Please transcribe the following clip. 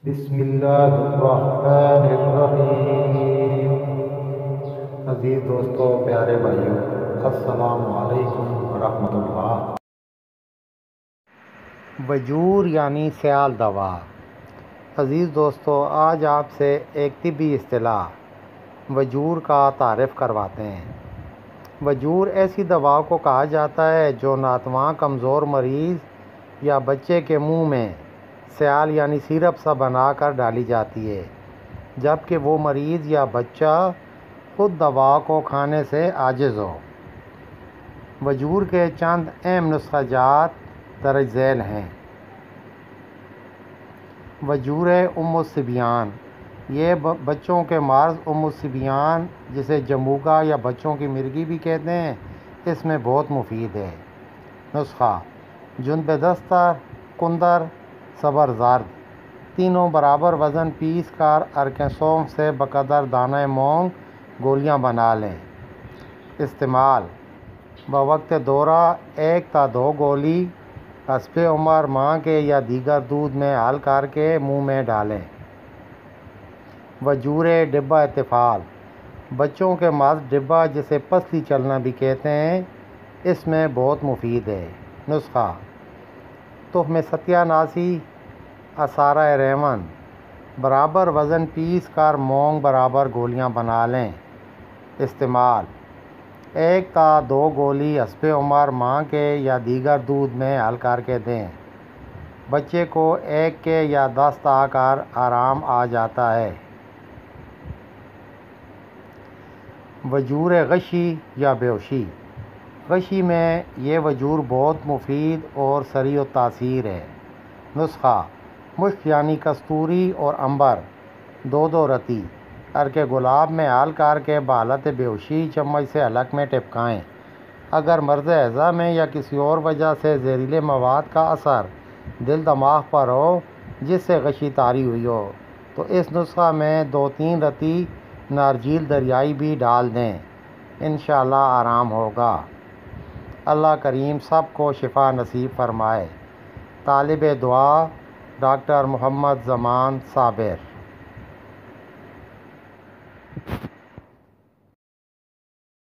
بسم اللہ الرحمن الرحیم۔ عزیز دوستو، پیارے بھائیوں، السلام علیکم ورحمۃ اللہ۔ وجور یعنی سیال دوا۔ عزیز دوستو، آج آپ سے ایک طبی اصطلاح وجور کا تعارف کرواتے ہیں۔ وجور ایسی دوا کو کہا جاتا ہے جو ناتواں کمزور مریض یا بچے کے منہ میں سیال یعنی سیرپ سا بنا کر ڈالی جاتی ہے، جبکہ وہ مریض یا بچہ خود دوا کو کھانے سے عاجز ہو۔ وجور کے چند اہم نسخہ جات درج ذیل ہیں۔ وجور ام الصبیان، یہ بچوں کے مرض ام الصبیان جسے جموگا یا بچوں کی مرگی بھی کہتے ہیں، اس میں بہت مفید ہے۔ نسخہ: جنب دستر، کندر، صبر زرد، تینوں برابر وزن پیس کر عرق سونف سے بقدر دانہ مونگ گولیاں بنا لیں۔ استعمال: بوقت دورہ 1 تا 2 گولی حسب عمر ماں کے یا دیگر دودھ میں حل کر کے منہ میں ڈالیں۔ وجور ڈبہ اطفال، بچوں کے مرض ڈبہ جسے پسلی چلنا بھی کہتے ہیں، اس میں بہت مفید ہے۔ نسخہ: تخم ستیا ناسی، عصارہ ریون، برابر وزن پیس کر مونگ برابر گولیاں بنا لیں۔ استعمال: 1 تا 2 گولی حسب عمر ماں کے یا دیگر دودھ میں حل کر کے دیں۔ بچے کو 1 کے یا 10 آ کر آرام آ جاتا ہے۔ وجور غشی یا بیہوشی، غشی میں یہ وجور بہت مفید اور سریع التاثیر ہے۔ نسخہ: مشک یعنی کستوری اور عنبر 2 رتی عرق گلاب میں حل کر کے بحالت بیہوشی چمچ سے حلق میں ٹپکائیں۔ اگر مرض ہضم یا کسی اور وجہ سے زہریلے مواد کا اثر دل دماغ پر ہو جس سے غشی طاری ہوئی ہو تو اس نسخہ میں 2-3 رتی نارجیل دریائی بھی ڈال دیں، انشاءاللہ آرام ہوگا۔ اللہ کریم سب کو شفا نصیب فرمائے۔ طالب دعا ڈاکٹر محمد زمان صابر۔